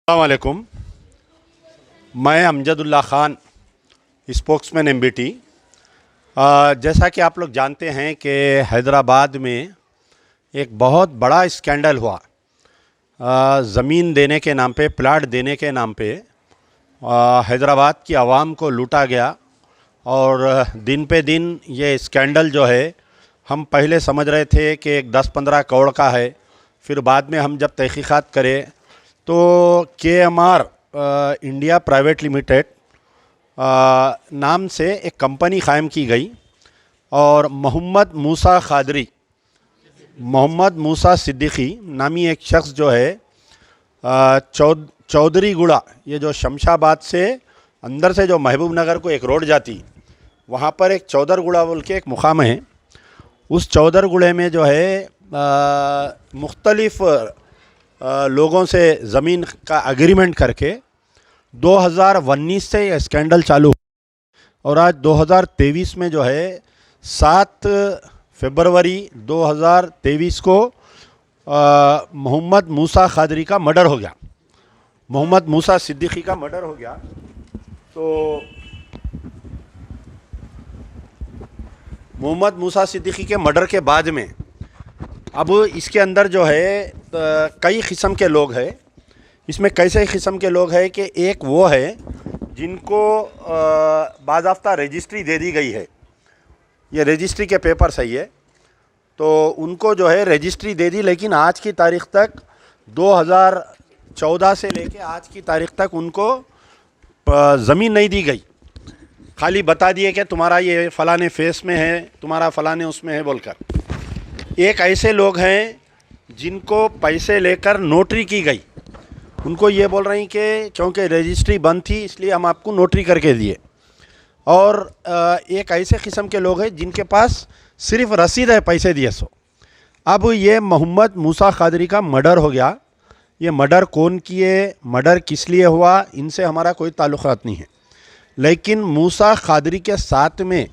अस्सलाम वालेकुम। मैं अमजदुल्ला ख़ान, स्पोक्समैन एमबीटी। जैसा कि आप लोग जानते हैं कि हैदराबाद में एक बहुत बड़ा स्कैंडल हुआ। ज़मीन देने के नाम पे, प्लाट देने के नाम पे हैदराबाद की आवाम को लूटा गया। और दिन पे दिन ये स्कैंडल जो है, हम पहले समझ रहे थे कि एक 10-15 करोड़ का है। फिर बाद में हम जब तहकीक़ात करें तो KMR इंडिया प्राइवेट लिमिटेड नाम से एक कंपनी क़ायम की गई और मोहम्मद मूसा सिद्दीकी नामी एक शख्स जो है चौधरी गुड़ा, ये जो शमशाबाद से अंदर से जो महबूब नगर को एक रोड जाती, वहाँ पर एक चौधर गुड़ा बोल के एक मुकाम है। उस चौधर गुड़े में जो है मुख्तलिफ़ लोगों से ज़मीन का एग्रीमेंट करके 2019 से ये स्कैंडल चालू और आज 2023 में जो है 7 फरवरी 2023 को मोहम्मद मूसा खादरी का मर्डर हो गया, मोहम्मद मूसा सिद्दीकी का मर्डर हो गया। तो मोहम्मद मूसा सिद्दीकी के मर्डर के बाद में अब इसके अंदर जो है कई किस्म के लोग हैं। इसमें कैसे किस्म के लोग हैं कि एक वो है जिनको बाज़ाफ्ता रजिस्ट्री दे दी गई है, ये रजिस्ट्री के पेपर सही है, तो उनको जो है रजिस्ट्री दे दी, लेकिन आज की तारीख़ तक 2014 से लेके आज की तारीख़ तक उनको ज़मीन नहीं दी गई। खाली बता दिए कि तुम्हारा ये फ़लाने फेस में है, तुम्हारा फ़लाने उसमें है बोलकर। एक ऐसे लोग हैं जिनको पैसे लेकर नोटरी की गई, उनको ये बोल रही कि क्योंकि रजिस्ट्री बंद थी इसलिए हम आपको नोटरी करके दिए। और एक ऐसे किस्म के लोग हैं जिनके पास सिर्फ रसीद है पैसे दिए सो। अब ये मोहम्मद मूसा खादरी का मर्डर हो गया। ये मर्डर कौन किए, मर्डर किस लिए हुआ, इनसे हमारा कोई ताल्लुक़ात नहीं है। लेकिन मूसा खादरी के साथ में,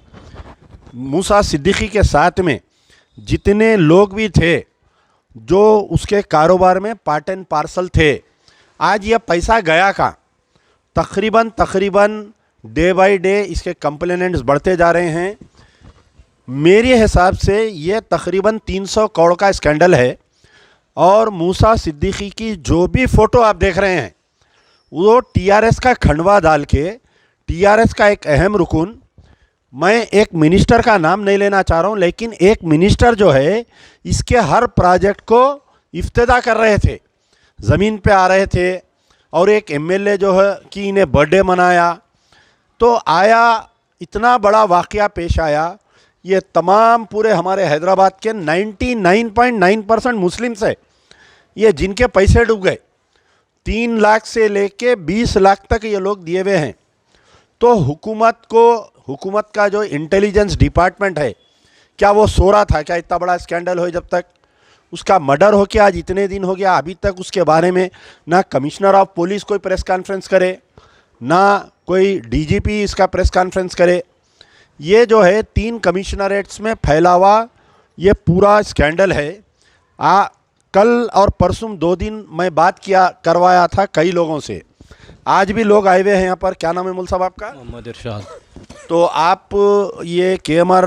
मूसा सिद्दीकी के साथ में जितने लोग भी थे जो उसके कारोबार में पार्ट एंड पार्सल थे, आज यह पैसा गया कहाँ? तकरीबन डे बाय डे इसके कंप्लेनेंट्स बढ़ते जा रहे हैं। मेरे हिसाब से ये तकरीबन 300 करोड़ का स्कैंडल है। और मूसा सिद्दीकी की जो भी फ़ोटो आप देख रहे हैं वो TRS का खंडवा डाल के, TRS का एक अहम रुकन, मैं एक मिनिस्टर का नाम नहीं लेना चाह रहा हूँ, लेकिन एक मिनिस्टर जो है इसके हर प्रोजेक्ट को इफ्तिदा कर रहे थे, ज़मीन पे आ रहे थे। और एक MLA जो है कि इन्हें बर्थडे मनाया, तो आया इतना बड़ा वाक़या पेश आया। ये तमाम पूरे हमारे हैदराबाद के 99.9% मुस्लिम्स है ये, जिनके पैसे डूब गए। 3 लाख से लेके 20 लाख तक ये लोग दिए हुए हैं। तो हुकूमत का जो इंटेलिजेंस डिपार्टमेंट है, क्या वो सो रहा था क्या इतना बड़ा स्कैंडल हो? जब तक उसका मर्डर हो के आज इतने दिन हो गया, अभी तक उसके बारे में ना कमिश्नर ऑफ पुलिस कोई प्रेस कॉन्फ्रेंस करे, ना कोई DGP इसका प्रेस कॉन्फ्रेंस करे। ये जो है 3 कमिश्नरेट्स में फैला हुआ ये पूरा स्कैंडल है। कल और परसों 2 दिन मैं बात करवाया था कई लोगों से, आज भी लोग आए हुए हैं यहाँ पर। क्या नाम है मुल साहब आपका? मोहम्मद इरशाद। तो आप ये KMR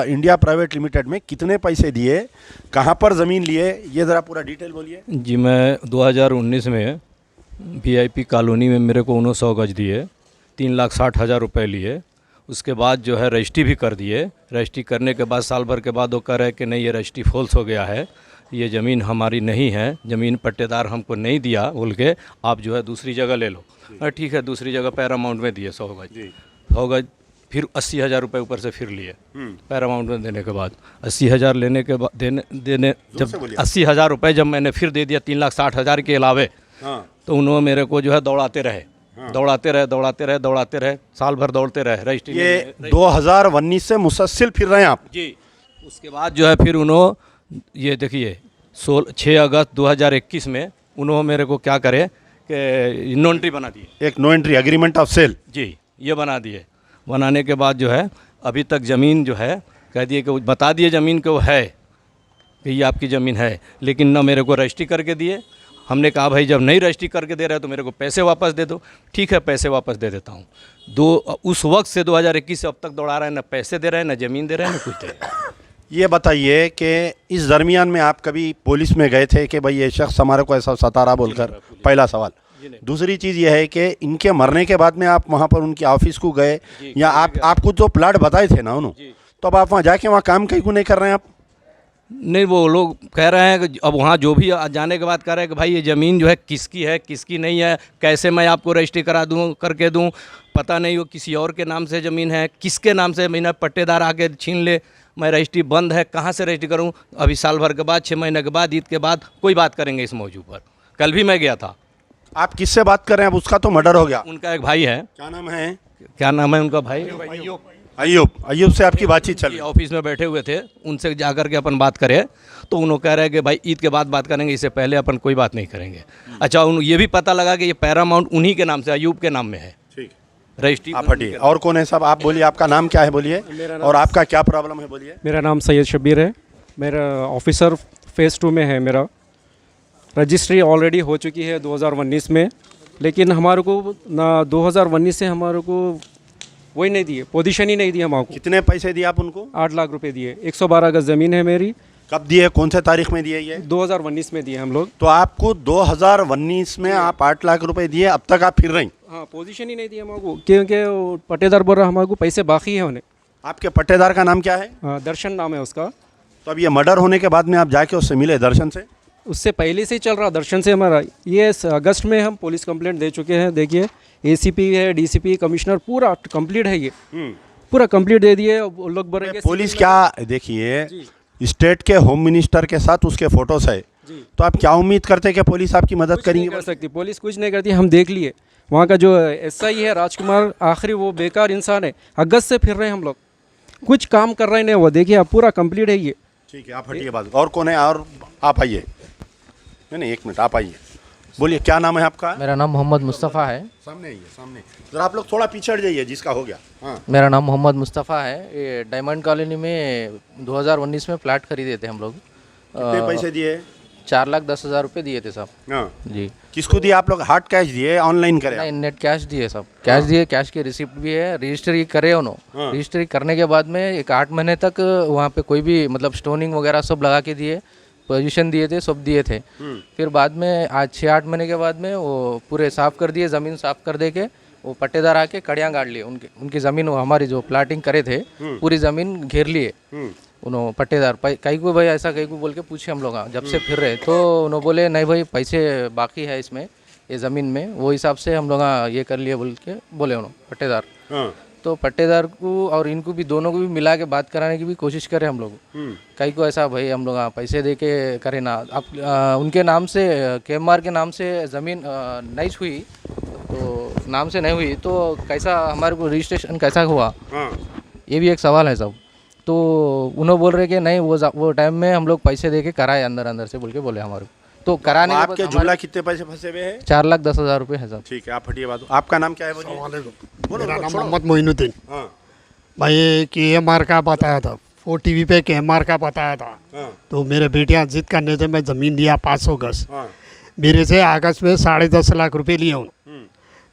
इंडिया प्राइवेट लिमिटेड में कितने पैसे दिए, कहाँ पर ज़मीन लिए, ये ज़रा पूरा डिटेल बोलिए। जी, मैं 2019 में VIP कॉलोनी में मेरे को 1900 गज दिए, 3,60,000 रुपये लिए। उसके बाद जो है रजिस्ट्री भी कर दिए। रजिस्ट्री करने के बाद साल भर के बाद वो कह रहे कि नहीं, ये रजिस्ट्री फॉल्स हो गया है, ये ज़मीन हमारी नहीं है, ज़मीन पट्टेदार हमको नहीं दिया बोल के, आप जो है दूसरी जगह ले लो। ठीक है, दूसरी जगह पैरामाउंट में दिए 100 गज। फिर 80,000 रुपये ऊपर से फिर लिए पैरामाउंट में देने के बाद। 80,000 लेने के बाद देने जब 80,000 रुपये जब मैंने फिर दे दिया 3,60,000 के अलावे, तो उन्होंने मेरे को जो है दौड़ाते रहे, साल भर दौड़ते रहे। रजिस्ट्री ये 2019 से मुसलसल फिर रहे हैं आप? जी। उसके बाद जो है फिर उन्होंने ये देखिए 6 अगस्त 2021 में उन्होंने मेरे को क्या करे कि नो एंट्री बना दिए, एक no entry agreement of sale. जी, ये बना दिए। बनाने के बाद जो है अभी तक ज़मीन जो है कह दिए कि बता दिए ज़मीन को है कि ये आपकी ज़मीन है, लेकिन ना मेरे को रजिस्ट्री करके दिए, हमने कहा भाई जब नहीं रजिस्ट्री करके दे रहे हो तो मेरे को पैसे वापस दे दो। ठीक है, पैसे वापस दे देता हूँ। उस वक्त से 2021 से अब तक दौड़ा रहे हैं, ना पैसे दे रहे हैं, ना ज़मीन दे रहे हैं, ना कुछ दे रहे हैं। ये बताइए कि इस दरमियान में आप कभी पुलिस में गए थे कि भाई ये शख्स हमारे को ऐसा सता रहा बोलकर? पहला सवाल। दूसरी चीज़ ये है कि इनके मरने के बाद में आप वहाँ पर उनके ऑफिस को गए या आपको तो प्लाट बताए थे ना उन्होंने, तो अब आप वहाँ जाके वहाँ काम कहीं को नहीं कर रहे हैं आप? नहीं, वो लोग कह रहे हैं कि अब वहाँ जो भी जाने के बाद कह रहे हैं कि भाई ये ज़मीन जो है किसकी नहीं है, कैसे मैं आपको रजिस्ट्री करा दूँ, करके दूँ, पता नहीं वो किसी और के नाम से ज़मीन है, किसके नाम से ज़मीन है, पट्टेदार आके छीन ले, मैं रजिस्ट्री बंद है, कहाँ से रजिस्ट्री करूँ? अभी साल भर के बाद, 6 महीने के बाद, ईद के बाद कोई बात करेंगे इस मौजू पर। कल भी मैं गया था। आप किससे बात कर रहे हैं? अब उसका तो मर्डर हो गया। उनका एक भाई है। क्या नाम है? क्या नाम है उनका भाई? अय्यूब से आपकी बातचीत चल रही है? ऑफिस में बैठे हुए थे, उनसे जाकर के अपन बात करें तो उन्होंने कह रहे हैं कि भाई ईद के बाद बात करेंगे, इससे पहले अपन कोई बात नहीं करेंगे। अच्छा, ये भी पता लगा कि ये पैरामाउंट उन्हीं के नाम से, अय्यूब के नाम में है रजिस्ट्री। आप हटिए। और कौन है साहब? आप बोलिए, आपका नाम क्या है बोलिए, और आपका क्या प्रॉब्लम है बोलिए। मेरा नाम सैयद शब्बीर है। मेरा ऑफिसर फेज़ 2 में है। मेरा रजिस्ट्री ऑलरेडी हो चुकी है 2019 में, लेकिन हमारे को ना 2019 से हमारे को वही नहीं दिए, पोजीशन ही नहीं दी हमारे को। कितने पैसे दिए आप उनको? 8 लाख रुपए दिए। 112 गज ज़मीन है मेरी। कब दिए, कौन से तारीख में दिए ये? 2019 में दिए हम लोग। तो आपको 2019 में आप 8 लाख रुपए दिए, अब तक आप फिर रही? हाँ, पोजीशन ही नहीं दी हमारे को, क्योंकि वो पट्टेदार बोल रहा हमारे को पैसे बाकी है उन्हें। आपके पट्टेदार का नाम क्या है? दर्शन नाम है उसका। तो अब ये मर्डर होने के बाद में आप जाके उससे मिले दर्शन से? उससे पहले से ही चल रहा दर्शन से हमारा। ये अगस्त में हम पुलिस कंप्लेंट दे चुके हैं। देखिए, एसीपी है, डीसीपी, कमिश्नर, पूरा कंप्लीट है। ये पूरा कंप्लीट दे दिए। वो लोग बोलेंगे पुलिस क्या, देखिए स्टेट के होम मिनिस्टर के साथ उसके फोटोस है, तो आप क्या उम्मीद करते हैं कि पुलिस आपकी मदद करेंगी? कर सकती पुलिस, कुछ नहीं करती। हम देख लिए वहाँ का जो एसआई है राजकुमार, आखिरी वो बेकार इंसान है। अगस्त से फिर रहे हैं हम लोग, कुछ काम कर रहे नहीं। वो देखिए, अब पूरा कंप्लीट है ये। ठीक है, आप हटिए बात। और कौन है? और आप आइए। नहीं, 1 मिनट, आप आइए, बोलिए क्या नाम है आपका? मेरा नाम मोहम्मद मुस्तफ़ा है। सामने आइए, सामने जरा आप लोग थोड़ा पीछे हट जाइए, जिसका हो गया। हाँ, मेरा नाम मोहम्मद मुस्तफ़ा है। ये डायमंड कॉलोनी में 2019 में प्लाट खरीदे थे हम लोग। कितने पैसे दिए? 4,10,000 रुपये दिए थे साहब। हाँ जी। किसको दिए आप लोग? हार्ड कैश दिए, ऑनलाइन करे? नहीं, नेट कैश दिए साहब। कैश दिए, कैश की रिसिप्ट भी है। रजिस्ट्री करे उन्होंने। रजिस्ट्री करने के बाद में एक 8 महीने तक वहाँ पे कोई भी मतलब स्टोनिंग वगैरह सब लगा के दिए, पोजीशन दिए थे, सब दिए थे। फिर बाद में आज 6-8 महीने के बाद में वो पूरे साफ़ कर दिए, ज़मीन साफ़ कर दे के वो पट्टेदार आके कड़ियाँ गाड़ लिए। उनकी ज़मीन, वो हमारी जो प्लाटिंग करे थे पूरी ज़मीन घेर लिए उन्होंने पट्टेदार। कहीं को भाई ऐसा कहीं को बोल के पूछे हम लोग जब से फिर रहे, तो उन्होंने बोले नहीं भाई पैसे बाकी है इसमें, ये ज़मीन में, वो हिसाब से हम लोग ये कर लिए बोल के बोले उन्होंने पट्टेदार। तो पट्टेदार को और इनको भी, दोनों को भी मिला के बात कराने की भी कोशिश करें हम लोग। कहीं को ऐसा भाई हम लोग पैसे दे के करें ना। अब उनके नाम से, केएमआर के नाम से ज़मीन नहीं हुई, तो नाम से नहीं हुई तो कैसा हमारे को रजिस्ट्रेशन कैसा हुआ, ये भी एक सवाल है सब। तो उन्होंने बोल रहे कि नहीं, वो टाइम में हम लोग पैसे दे के कराए अंदर से बोल के बोले हमारे को। तो कराने आपके जुमला कितने पैसे फंसे हुए हैं? 4,10,000 रुपये है साहब। ठीक है, आप हटिए बात। आपका नाम क्या है? मेरा नाम मोहम्मद मोइनुद्दीन। भाई KMR का बताया था, 4 TV पे KMR का बताया था। तो मेरे बेटियाँ जिद करने से मैं ज़मीन लिया 500 गज। मेरे से अगस्त में 10.5 लाख रुपए लिए उन्होंने।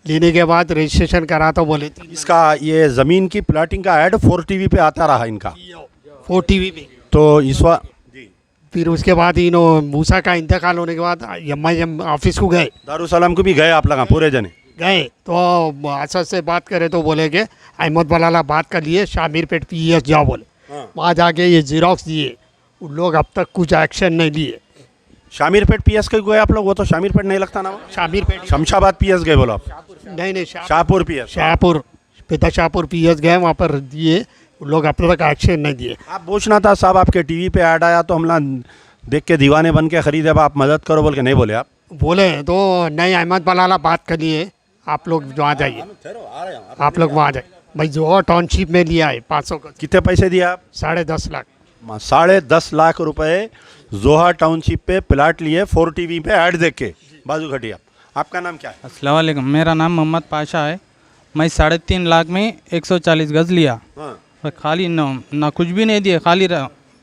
लेने के बाद रजिस्ट्रेशन करा तो बोले इसका, ये ज़मीन की प्लाटिंग का ऐड 4 TV पे आता रहा इनका, 4 TV पे। तो इस बार फिर उसके बाद मूसा का इंतकाल होने के बाद MIM ऑफिस को गए, दारुसलाम को भी गए आप लोग पूरे जने गए। तो असद से बात करे तो बोले कि अहमद बलाला बात कर लिए, शामिरपेट PES जाओ बोले। वहाँ जाके ये जीरोक्स दिए, उन लोग अब तक कुछ एक्शन नहीं लिए। शामिरपेट PS के गए आप लोग? वो तो शामिरपेट नहीं लगता ना, शामिरपेट शमशाबाद PS गए बोलो आप? नहीं, शाहपुर PS, शाहपुर PES गए, वहाँ पर दिए, उन लोग अब तक एक्शन नहीं दिए। आप पूछना था साहब, आपके टीवी पे ऐड आया तो हमला देख के दीवाने बन के खरीदे, आप मदद करो बोल के नहीं बोले? आप बोले तो नहीं, अहमद बलाला बात कर लिए, आप लोग वहाँ जाइए, आप लोग वहाँ जाइए। भाई जो टाउनशिप में लिया है 500 का। कितने पैसे दिए आप? 10.5 लाख। 10.5 लाख रुपए जोहा टाउनशिप पे प्लाट लिए, 4 TV पे ऐड देख के। बाजू घटिया, आपका नाम क्या है? अस्सलाम वालेकुम, मेरा नाम मोहम्मद पाशा है। मैं 3.5 लाख में 140 गज लिया। और खाली ना कुछ भी नहीं दिए, खाली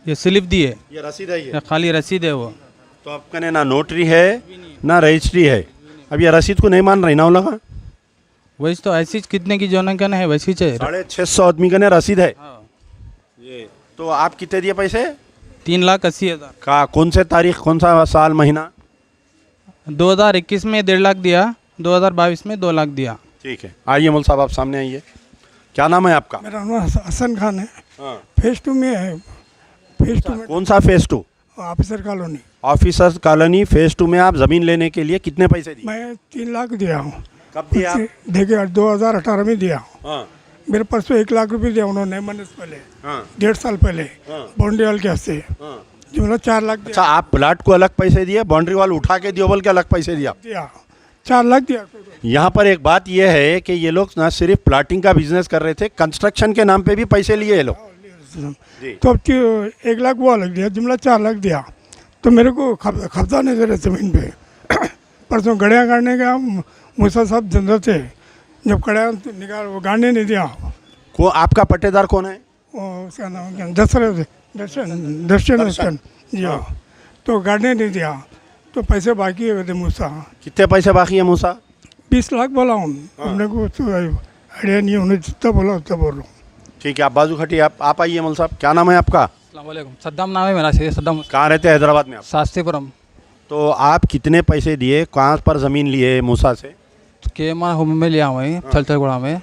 ये स्लिप दिए, ये रसीद है, ये खाली रसीद है वो। तो आपका ने ना नोटरी है ना रजिस्ट्री है। अब ये रसीद को नहीं मान रही ना लगा। वैसे तो ऐसी कितने की जोन का है वैसी चाहिए। 650 आदमी का ने रसीद है। ये तो आप कितने दिए पैसे? 3,80,000। का कौन से तारीख, कौन सा साल, महीना? 2021 में 1.5 लाख दिया, 2022 में 2 लाख दिया। ठीक है, आइए मौल साहब, आप सामने आइए। क्या नाम है आपका? मेरा नाम हसन खान है। हाँ। फेज 2 में है। फेज 2 में कौन सा phase 2? Officer colony. Officers colony phase 2 में आप ज़मीन लेने के लिए कितने पैसे दिए? मैं 3 लाख दिया हूँ। कब दिए आप? देखिए 2018 में दिया हूँ। हाँ मेरे परसों 1 लाख रुपए दिया उन्होंने महीने से पहले, हाँ 1.5 साल पहले हाँ। बाउंड्री वाल के हस्ते हाँ। जुमला 4 लाख अच्छा, आप प्लाट को अलग पैसे दिए, बाउंड्री वाल उठा के दियो बोल के अलग पैसे दिया? दिया 4 लाख दिया। यहाँ पर एक बात यह है कि ये लोग ना सिर्फ प्लाटिंग का बिजनेस कर रहे थे, कंस्ट्रक्शन के नाम पे भी पैसे लिए ये लोग। जी। तो अब 1 लाख वो अलग दिया, जुमला 4 लाख दिया। तो मेरे को कब्जा नहीं दे रहे ज़मीन पे। परसों गड़िया गाड़ने का मूसा साहब जंदर थे, जब गड़िया निकाल वो गाड़ने नहीं दिया। को आपका पट्टेदार कौन है? वो उसका नाम क्या, दर्शन जी हाँ। तो गाड़ने नहीं दिया, तो पैसे बाकी है थे मूसा। कितने पैसे बाकी है मूसा? 20 लाख बोला हूँ। हमने को तो आइडिया नहीं, उन्हें जितना बोला उतना बोल रहा हूँ। ठीक है, आप बाजू खटिए। आप आइए मौल साहब, क्या नाम है आपका? अस्सलामुअलैकुम। सद्दाम नाम है मेरा, शेख सद्दाम। कहाँ रहते हैं हैदराबाद में आप? शास्त्रीपुरम तो आप कितने पैसे दिए, कहाँ पर ज़मीन लिए मूसा से? के माँ होम में लिया हुआ है, छलचलगुड़ा में।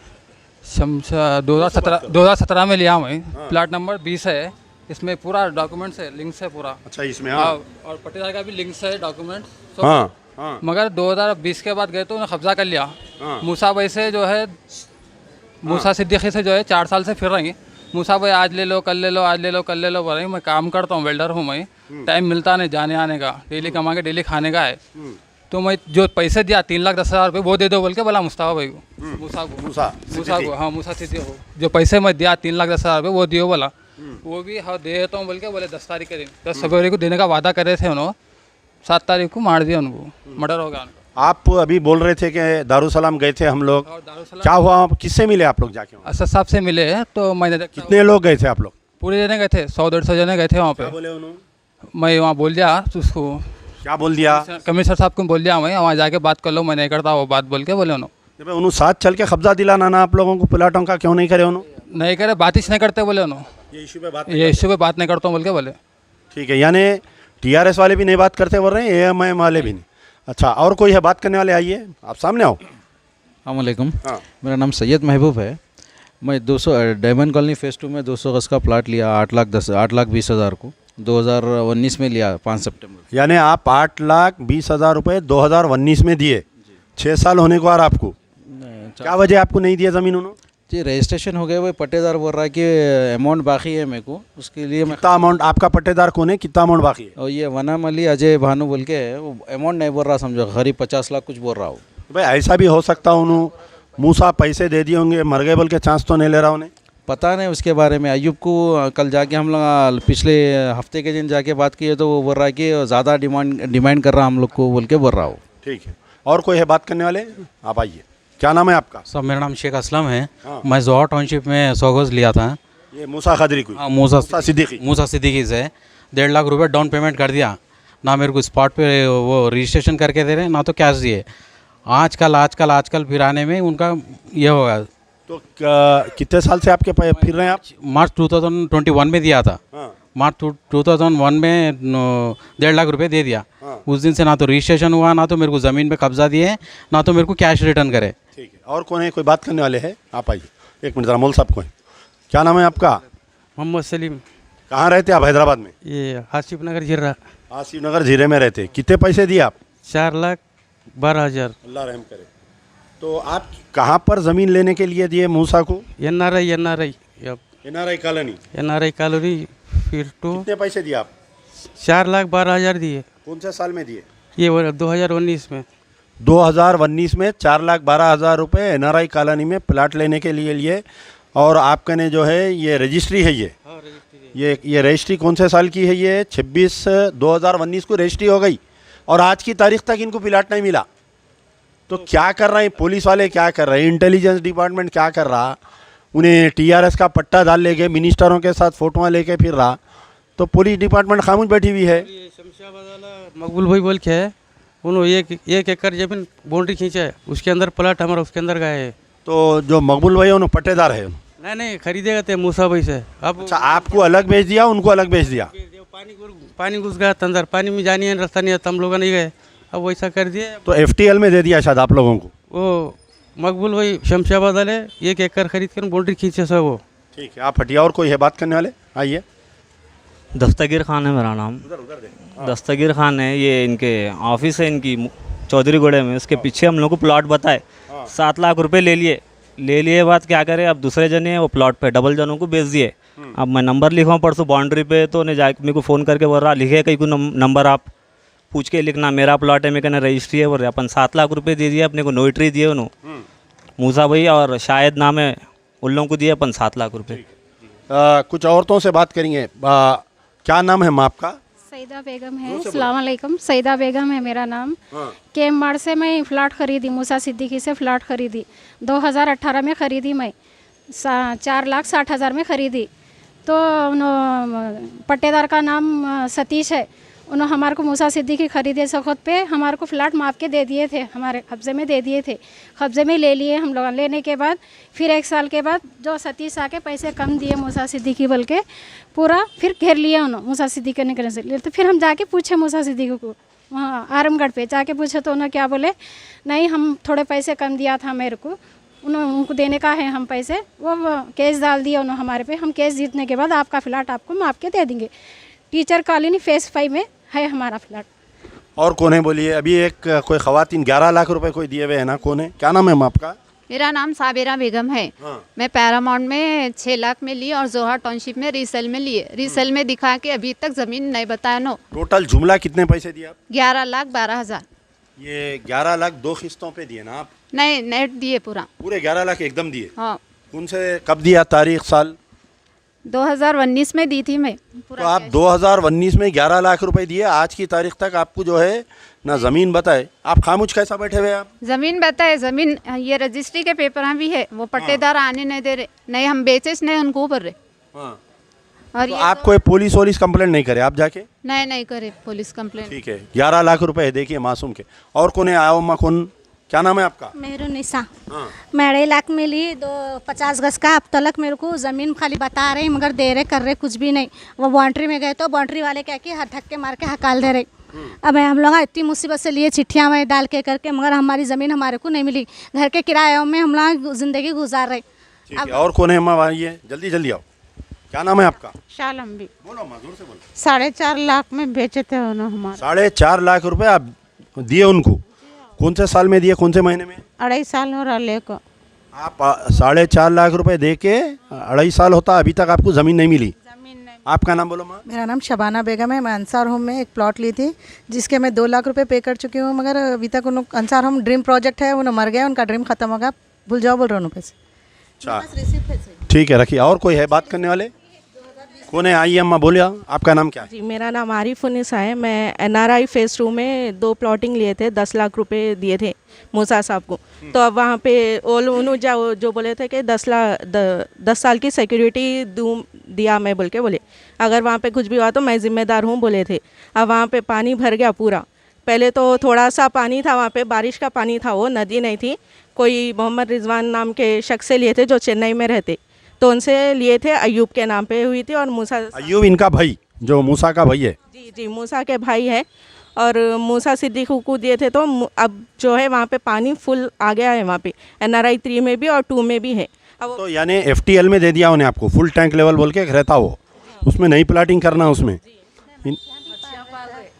2017 में लिया हुआ है। प्लाट नंबर 20 है, इसमें पूरा डॉक्यूमेंट्स है, लिंक्स है पूरा। अच्छा, इसमें हाँ, हाँ और पट्टेदार का भी लिंक्स है, डॉक्यूमेंट। हाँ हाँ मगर 2020 के बाद गए तो उन्हें कब्जा कर लिया। मूसा भाई से जो है, मूसा सिद्दीकी से जो है 4 साल से फिर रही हैं। मूसा भाई आज ले लो, कल ले लो, आज ले लो, कल ले लो बोल रही। मैं काम करता हूँ, वेल्डर हूँ मैं, टाइम मिलता नहीं जाने आने का, डेली कमा के डेली खाने का है। तो मैं जो पैसे दिया 3,10,000 रुपये वो दे दो बोल के बोला मुस्तफा भाई को, मूसा को, हाँ मूसा सिद्दीकी को। जो पैसे मैं दिया 3,10,000 रुपये वो दियो बोला। वो भी हाँ दे देता हूँ बोल के बोले 10 तारीख के दिन, 10 फरवरी को देने का वादा करे थे उन्होंने। 7 तारीख को मार दिया उनको, मर्डर हो गया उनका। आप अभी बोल रहे थे कि दारुसलाम गए थे हम लोग, और दारुसलाम क्या हुआ? किससे मिले आप लोग जाके वहाँ? असद साहब से मिले हैं। तो मैंने देखा कितने लोग गए थे आप लोग? पूरे जने गए थे, 100-150 जने गए थे वहाँ पे। बोले उन्होंने? मैं वहाँ बोल दिया उसको, क्या बोल दिया? कमिश्नर साहब को बोल दिया मैं, वहाँ जाके बात कर लो, मैं नहीं करता वो बात बोल के बोले उन्होंने। उन्होंने साथ चल के कब्जा दिलाना ना आप लोगों को प्लाटों का, क्यों नहीं करे उन्होंने? नहीं करे, बात ही नहीं करते बोले उन्होंने। ये इशू पे बात ये इश्यू पे बात नहीं करता हूँ बोल के बोले। ठीक है, यानी टीआरएस वाले भी नहीं बात करते बोल रहे हैं, एएमआईएम वाले भी नहीं। अच्छा, और कोई है बात करने वाले? आइए आप सामने आओ। अस्सलामुअलैकुम। हाँ। मेरा नाम सैयद महबूब है। मैं 200 डायमंड कॉलोनी फेज़ 2 में 200 गज का प्लाट लिया 8,20,000 को 2019 में लिया 5 सितंबर। यानी आप 8,20,000 रुपये 2019 में दिए, 6 साल होने को आ रहा आपको। क्या वजह आपको नहीं दिया ज़मीन उन्होंने? जी रजिस्ट्रेशन हो गया, वो पट्टेदार बोल रहा है कि अमाउंट बाकी है मेरे को, उसके लिए मैं। कितना अमाउंट? आपका पट्टेदार कौन है, कितना अमाउंट बाकी है? और ये वनाम अली अजय भानु बोल के है, वो अमाउंट नहीं बोल रहा, समझो करीब 50 लाख कुछ बोल रहा हो। भाई ऐसा भी हो सकता उन्होंने मूसा पैसे दे दिए होंगे, मर गए बोल के चांस तो नहीं ले रहा उन्हें? पता नहीं उसके बारे में। अयूब को कल जाके हम लोग पिछले हफ्ते के दिन जाके बात किए तो वो बोल रहा है कि ज़्यादा डिमांड कर रहा हम लोग को बोल के बोल रहा हो। ठीक है, और कोई है बात करने वाले? आप आइए। क्या नाम है आपका? सब मेरा नाम शेख असलम है। हाँ। मैं जोहर टाउनशिप में 100 गज लिया था। ये मूसा खदरी को? मूसा सिद्दीकी। मूसा सिद्दीकी से 1.5 लाख रुपए डाउन पेमेंट कर दिया। ना मेरे को स्पॉट पे वो रजिस्ट्रेशन करके दे रहे, ना तो कैश दिए। आजकल फिर आने में उनका ये होगा। तो कितने साल से आपके फिर रहे हैं आप? मार्च 2021 में दिया था। हाँ। मार्च 2001 में 1.5 लाख रुपए दे दिया। हाँ। उस दिन से ना तो रजिस्ट्रेशन हुआ, ना तो मेरे को ज़मीन पे कब्जा दिए, ना तो मेरे को कैश रिटर्न करे। ठीक है, और कौन है, कोई बात करने वाले हैं? आप आइए। एक मिनट, जरा मौल साहब को है। क्या नाम है आपका? मोहम्मद सलीम। कहाँ रहते आप हैदराबाद में? ये आसिफ नगर जिर्रा। आसिफ नगर जीरे में रहते। कितने पैसे दिए आप? 4,12,000। अल्लाह रहम करे। तो आप कहाँ पर ज़मीन लेने के लिए दिए मूसा को? NRI NRI colony. कॉलोनी फिर तो कितने पैसे दिए आप? 4,12,000 दिए। कौन से साल में दिए? ये 2019 में। 2019 में 4,12,000 रुपये एनआरआई कॉलोनी में प्लाट लेने के लिए और आपका ने जो है ये रजिस्ट्री है, ये रजिस्ट्री कौन से साल की है? ये 26/2019 को रजिस्ट्री हो गई और आज की तारीख तक इनको प्लाट नहीं मिला। तो क्या कर रहे हैं पुलिस वाले, क्या कर रहे हैं इंटेलिजेंस डिपार्टमेंट, क्या कर रहा? उन्हें टीआरएस का पट्टा डाल ले गए, मिनिस्टरों के साथ फ़ोटोआँ लेके फिर रहा। तो पुलिस डिपार्टमेंट खामोश बैठी हुई है। शमशाबाद वाला मकबूल भाई बोल के है, उन्होंने एक एकड़ जमीन बाउंड्री खींचा है, उसके अंदर प्लाट हमारा उसके अंदर गया है। तो जो मकबूल भाई है उन्होंने पट्टेदार है। नहीं खरीदेगा थे मूसा भाई से। अब अच्छा, आपको अलग बेच दिया, उनको अलग बेच दिया। पानी घुस गया अंदर, पानी में जानी है रास्ता नहीं है, हम लोग नहीं गए, अब वैसा कर दिए। तो FTL में दे दिया शायद आप लोगों को। वो मकबूल भाई शमशाबाद वाले 1 एकड़ खरीद कर बाउंड्री खींचे सब वो। ठीक है, आप हटिया। और कोई है बात करने वाले? आइए। दस्तगीर खान है मेरा नाम। दस्तगीर खान है, ये इनके ऑफिस है इनकी चौधरी गोड़े में। उसके पीछे हम लोग को प्लॉट बताए, 7 लाख रुपए ले लिए बाद क्या करे, अब दूसरे जने हैं वो प्लॉट पे डबल जनों को बेच दिए। अब मैं नंबर लिखा हूँ परसों बाउंड्री पे, तो उन्हें जाके मेरे को फ़ोन करके बोल रहा लिखे कहीं को नंबर आप पूछ के लिखना, मेरा प्लॉट है, मैं कहना रजिस्ट्री है। बोल रहे अपन 7 लाख रुपए दे दिए, अपने को नोटरी दिए उन्होंने, मूसा भाई और शायद नाम है, उन लोगों को दिए अपन 7 लाख रुपए। कुछ औरतों से बात करेंगे। क्या नाम है माँ आपका? सईदा बेगम है। अस्सलाम वालेकुम। सईदा बेगम है मेरा नाम। केम मार्ड से मैं फ्लैट खरीदी, मूसा सिद्दीकी से फ्लैट खरीदी, 2018 में ख़रीदी मैं, 4,60,000 में ख़रीदी। तो पट्टेदार का नाम सतीश है। उन्होंने हमारे को मूसा सिद्दीकी खरीदे सखत पे हमारे को फ्लैट माप के दे दिए थे, हमारे कब्ज़े में दे दिए थे, कब्ज़े में ले लिए हम लोग। लेने के बाद फिर 1 साल के बाद जो सतीश आके पैसे कम दिए मूसा सिद्दीकी बोल के पूरा फिर घेर लिया उन्होंने मूसा सिद्दीकी ने करने से लिए। तो फिर हम जाके पूछे मूसा सिद्दीकी को वहाँ आरामगढ़ पे जाके पूछे, तो उन्होंने क्या बोले, नहीं हम थोड़े पैसे कम दिया था मेरे को, उनको देने का है हम पैसे। वो केस डाल दिया उन्होंने हमारे पे। हम केस जीतने के बाद आपका फ्लैट आपको माप के दे देंगे। टीचर कॉलोनी फेस 5 में है हमारा फ्लैट। और कौन है बोलिए? अभी एक कोई ख़वातीन 11 लाख रुपए कोई दिए हुए है ना, कौन है? क्या नाम है माँ आपका? मेरा नाम साबिरा बेगम है। मैं पैरामाउंट में 6 लाख में ली और जोहर टाउनशिप में रीसेल में लिए। रीसेल में दिखा के अभी तक ज़मीन नहीं बताया नो। टोटल जुमला कितने पैसे दिए आप? 11,12,000। ये 11 लाख 2 किस्तों पे दिए ना आप? नहीं, नेट दिए पूरा। पूरे 11 लाख एकदम दिए? हाँ। उनसे कब दिया, तारीख साल? 2019 में दी थी मैं। तो आप 2019 में 11 लाख रुपए दिए, आज की तारीख तक आपको जो है ना ज़मीन बताए, आप खामोश कैसा बैठे हुए? आप ज़मीन बताए, ज़मीन ये रजिस्ट्री के पेपर भी है, वो पट्टेदार आने नहीं दे रहे, नहीं हम बेचे नहीं उनको ऊपर रहे। और तो आप कोई पुलिस वोलिस कंप्लेंट नहीं करे आप जाके? नहीं करे पुलिस कंप्लेंट। ठीक है, 11 लाख रुपए है, देखिए मासूम के। और कौन है? आओ माँ, कौन, क्या नाम है आपका? मेरू निशा। मैं 2.5 लाख में ली, 50 गज का। अब तलक मेरे को ज़मीन खाली बता रहे मगर दे रहे कर रहे कुछ भी नहीं। वो बाउंड्री में गए तो बाउंड्री वाले क्या कि धक्के मार के हकाल दे रहे। अब हम लोग इतनी मुसीबत से लिए चिट्ठियाँ में डाल के करके, मगर हमारी ज़मीन हमारे को नहीं मिली। घर के किरायों में हम लोग ज़िंदगी गुजार रहे। ठीक है, और कौन है माँ? आइए जल्दी जल्दी आओ। क्या नाम है आपका? शालम भी। बोलो माँ, जोर से बोलो। 4.5 लाख में बेचे थे उन्होंने हमारे। 4.5 लाख रुपए आप दिए उनको? कौन से साल में दिए, कौन से महीने में? 2.5 साल हो रहा लेको। आप 4.5 लाख रुपए दे के 2.5 साल होता, अभी तक आपको ज़मीन नहीं मिली? आपका नाम बोलो माँ। मेरा नाम शबाना बेगम है। मैं अंसार होम में एक प्लॉट ली थी जिसके मैं 2 लाख रुपए पे कर चुकी हूँ, मगर अभी तक उन अंसार होम ड्रीम प्रोजेक्ट है, उन्हें मर गया, उनका ड्रीम खत्म हो गया, भूल जाओ बोल रहे उन्होंने पैसे। अच्छा, ठीक है, रखिए। और कोई है बात करने वाले? कौन है? आइए अम्मा, बोलिए आपका नाम क्या है? जी, मेरा नाम आरिफ उन्नीसा है। मैं NRI फेज़ 2 में 2 प्लॉटिंग लिए थे, 10 लाख रुपए दिए थे मूसा साहब को। तो अब वहाँ पे उन्होंने जो बोले थे कि 10 साल की सिक्योरिटी दिया मैं बोल के बोले, अगर वहाँ पे कुछ भी हुआ तो मैं ज़िम्मेदार हूँ बोले थे। अब वहाँ पे पानी भर गया पूरा। पहले तो थोड़ा सा पानी था वहाँ पे, बारिश का पानी था, वो नदी नहीं थी। कोई मोहम्मद रिजवान नाम के शख्स से लिए थे जो चेन्नई में रहते, तो उनसे लिए थे। अयूब के नाम पे हुई थी और मूसा। अयूब इनका भाई, जो मूसा का भाई है? जी, मूसा के भाई है। और मूसा सिद्दीकी को दिए थे। तो अब जो है वहाँ पे पानी फुल आ गया है, वहाँ पे NRI 3 में भी और 2 में भी है। अब तो यानी FTL में दे दिया उन्हें आपको, फुल टैंक लेवल बोल के रहता वो, उसमें नहीं प्लाटिंग करना उसमें।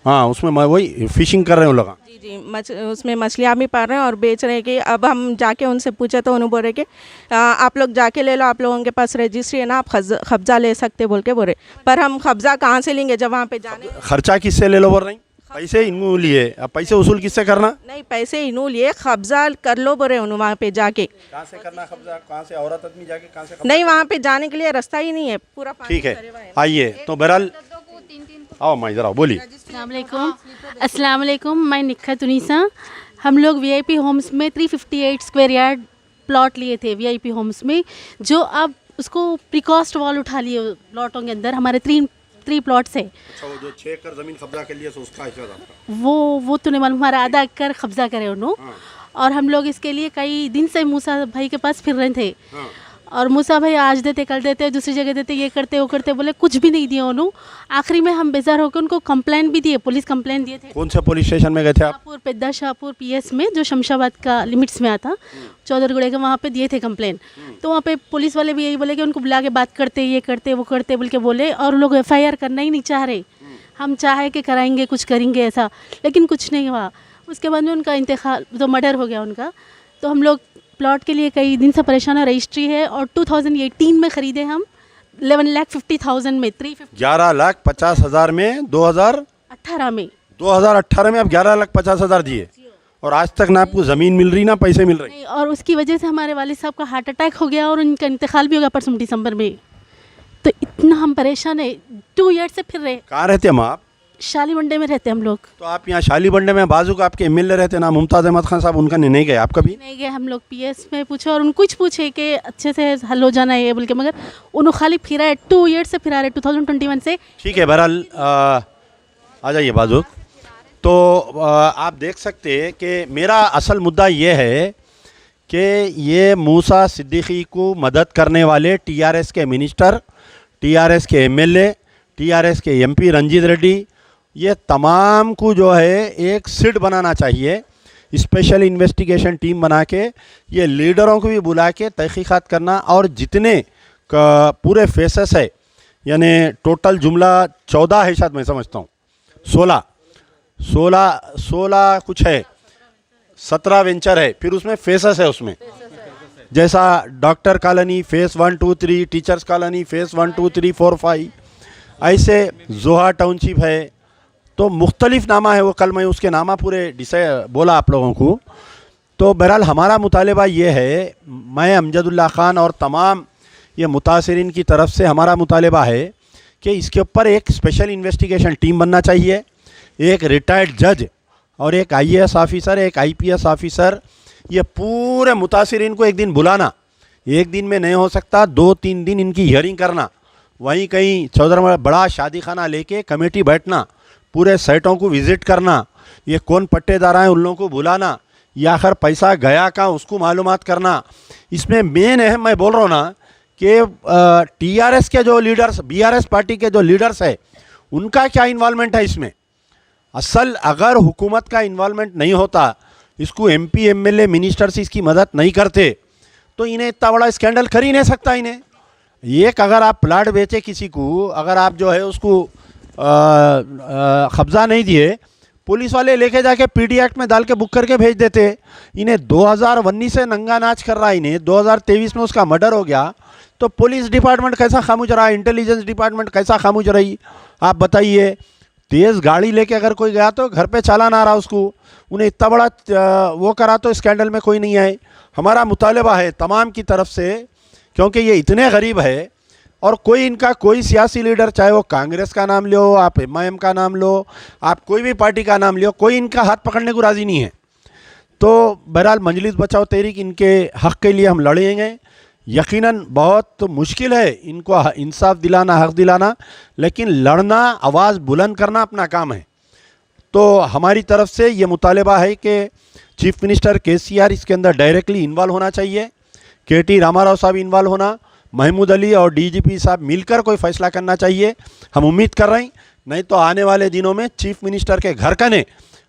हाँ, उसमें वही फिशिंग कर रहे हैं लोग। जी, उसमें मछलियाँ भी पाल रहे हैं और बेच रहे हैं। कि अब हम जाके उनसे पूछे तो उन्होंने बोल रहे कि आप लोग जाके ले लो, आप लोगों के पास रजिस्ट्री है ना, आप कब्जा ले सकते बोल के बोल रहे। पर हम कब्जा कहाँ से लेंगे जब वहाँ पे जाने? खर्चा किससे ले लो बोल रही? पैसे इन्हों लिए, अब पैसे वसूल किससे करना? नहीं, पैसे इन्हों लिए, कब्जा कर लो बोल रहे उन्होंने वहाँ पे जाके। कहाँ से करना कब्जा? कहाँ से औरत आदमी जाके कहाँ से? नहीं, वहाँ पे जाने के लिए रास्ता ही नहीं है, पूरा पानी। ठीक है, आइए। तो बहरहाल आओ माँ, इधर आओ, बोलिए। अस्सलाम वालेकुम, मैं निखत उनीसा। हम लोग VIP होम्स में 358 स्क्वायर यार्ड प्लॉट लिए थे VIP होम्स में, जो अब उसको प्रीकॉस्ट वॉल उठा लिए प्लॉटों के अंदर। हमारे 3 3 प्लॉट्स है। अच्छा, वो जो 6 एकड़ ज़मीन कब्जा कर लिया तो उसका हिस्सा था आपका? वो तो नहीं मालूम, हमारा आधा एकड़ कब्जा करे उन्होंने। और हम लोग इसके लिए कई दिन से मूसा भाई के पास फिर रहे थे। और मूसा भाई आज देते कल देते, दूसरी जगह देते, ये करते वो करते, बोले कुछ भी नहीं दिया उन्होंने। आखिरी में हम बेजार होकर उनको कंप्लेंट भी दिए, पुलिस कंप्लेंट दिए थे। कौन से पुलिस स्टेशन में गए थे आप? शाहपुर, पेद्दा शाहपुर PS में, जो शमशाबाद का लिमिट्स में आता, चौधरगुड़े के, वहाँ पे दिए थे कंप्लेंट। तो वहाँ पे पुलिस वाले भी यही बोले कि उनको बुला के बात करते, ये करते वो करते बोल के बोले। और लोग FIR करना ही नहीं चाह रहे। हम चाहे कि कराएंगे, कुछ करेंगे ऐसा, लेकिन कुछ नहीं हुआ। उसके बाद में उनका इंतकाल, तो मर्डर हो गया उनका। तो हम लोग प्लॉट के लिए कई दिन से परेशान है। रजिस्ट्री है और 2018 में ख़रीदे हम 11,50,000 में, 11,50,000 में 2018 में 2018 में आप 11,50,000 दिए और आज तक ना आपको ज़मीन मिल रही ना पैसे मिल रहे। और उसकी वजह से हमारे वालिद साहब का हार्ट अटैक हो गया और उनका इंतकाल भी हो गया परसों दिसंबर में। तो इतना हम परेशान है, 2 ईयर्स से फिर रहे। कहाँ रहते हम आप? शाली मंडे में रहते हम लोग। तो आप यहाँ शाली बंडे में बाजू का आपके MLA रहते ना, मुमताज़ अहमद खान साहब, उनका नहीं गए आप कभी? नहीं गए हम लोग। PS में पूछे और उनको कुछ पूछे कि अच्छे से हल हो जाना है ये बोल के, मगर उन्होंने खाली फिरा है। 2 ईयर्स से फिरा रहे, 2021 से। ठीक है, बहरहाल आ जाइए बाजू। तो आप देख सकते हैं कि मेरा असल मुद्दा ये है कि ये मूसा सिद्दीकी को मदद करने वाले TRS के मिनिस्टर, TRS के MLA, TRS के MP रंजीत रेड्डी, ये तमाम को जो है एक सिट बनाना चाहिए, स्पेशल इन्वेस्टिगेशन टीम बना के ये लीडरों को भी बुला के तहकीकात करना। और जितने पूरे फेसेस है, यानी टोटल जुमला 14 है शायद, मैं समझता हूँ 16 कुछ है, 17 वेंचर है, फिर उसमें फेसेस है। उसमें जैसा doctor colony face 1 2 3, teachers colony face 1 2 3 4 5, ऐसे जोहा टाउनशिप है। तो मुख्तलिफ नामा है वो, कल मैं उसके नामा पूरे बोला आप लोगों को। तो बहरहाल हमारा मुतालबा ये है, मैं अमजदुल्ला ख़ान और तमाम ये मुतासिरीन की तरफ से हमारा मुतालबा है कि इसके ऊपर एक स्पेशल इन्वेस्टिगेशन टीम बनना चाहिए। एक रिटायर्ड जज और एक IAS ऑफिसर, एक IPS ऑफिसर, ये पूरे मुतासिरीन को एक दिन बुलाना। एक दिन में नहीं हो सकता, 2-3 दिन इनकी हियरिंग करना, वहीं कहीं चौधरी बड़ा शादी खाना लेके कमेटी बैठना, पूरे साइटों को विज़िट करना, ये कौन पट्टेदार हैं उन लोगों को बुलाना, या आखिर पैसा गया कहाँ उसको मालूमात करना। इसमें मेन है, मैं बोल रहा हूँ ना कि TRS के जो लीडर्स, BRS पार्टी के जो लीडर्स है, उनका क्या इन्वॉल्वमेंट है इसमें। असल अगर हुकूमत का इन्वॉल्वमेंट नहीं होता, इसको MP MLA मिनिस्टर्स इसकी मदद नहीं करते, तो इन्हें इतना बड़ा स्कैंडल कर ही नहीं सकता। इन्हें एक अगर आप प्लाट बेचे किसी को, अगर आप जो है उसको कब्ज़ा नहीं दिए, पुलिस वाले लेके जाके PD एक्ट में डाल के बुक करके भेज देते। इन्हें 2019 से नंगा नाच कर रहा है, इन्हें 2023 में उसका मर्डर हो गया, तो पुलिस डिपार्टमेंट कैसा खामोश रहा, इंटेलिजेंस डिपार्टमेंट कैसा खामोश रही, आप बताइए। तेज़ गाड़ी लेके अगर कोई गया तो घर पे चालान आ रहा उसको, उन्हें इतना बड़ा वो करा तो स्कैंडल में कोई नहीं आए। हमारा मुतालबा है तमाम की तरफ से, क्योंकि ये इतने गरीब है और कोई इनका कोई सियासी लीडर, चाहे वो कांग्रेस का नाम लो, आप MIM का नाम लो, आप कोई भी पार्टी का नाम लो, कोई इनका हाथ पकड़ने को राज़ी नहीं है। तो बहरहाल मजलिस बचाओ तहरीक इनके हक़ के लिए हम लड़ेंगे। यकीनन बहुत मुश्किल है इनको इंसाफ दिलाना, हक़ दिलाना, लेकिन लड़ना, आवाज़ बुलंद करना अपना काम है। तो हमारी तरफ से ये मुतालबा है कि चीफ मिनिस्टर KCR इसके अंदर डायरेक्टली इन्वॉल्व होना चाहिए, KT रामाराव साहब इन्वॉल्व होना, महमूद अली और DGP साहब मिलकर कोई फ़ैसला करना चाहिए। हम उम्मीद कर रहे हैं, नहीं तो आने वाले दिनों में चीफ मिनिस्टर के घर कने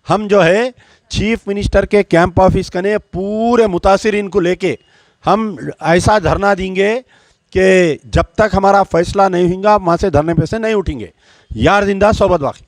हम जो है चीफ मिनिस्टर के कैंप ऑफिस कने पूरे मुतासिरीन को लेके हम ऐसा धरना देंगे कि जब तक हमारा फ़ैसला नहीं होगा वहाँ से धरने पे से नहीं उठेंगे। यार जिंदा सोबत बाकी।